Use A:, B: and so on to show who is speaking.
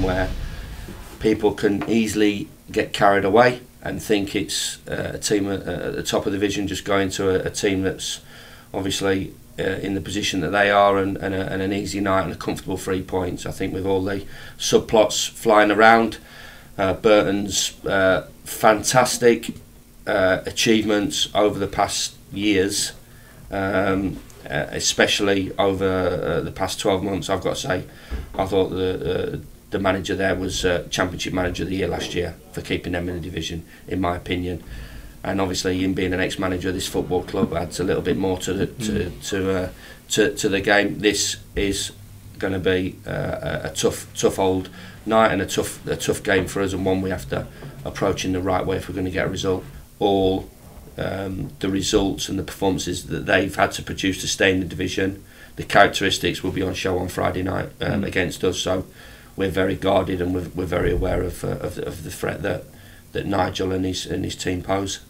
A: where people can easily get carried away and think it's a team at the top of the division just going to a team that's obviously in the position that they are, and an easy night and a comfortable 3 points. I think with all the subplots flying around, Burton's fantastic achievements over the past years, especially over the past 12 months, I've got to say, I thought the manager there was Championship Manager of the Year last year for keeping them in the division, in my opinion. And obviously, him being an ex-manager of this football club adds a little bit more to the game. This is going to be a tough old night and a tough game for us, and one we have to approach in the right way if we're going to get a result. All the results and the performances that they've had to produce to stay in the division, the characteristics will be on show on Friday night against us. So we're very guarded, and we're very aware of the threat that Nigel and his team pose.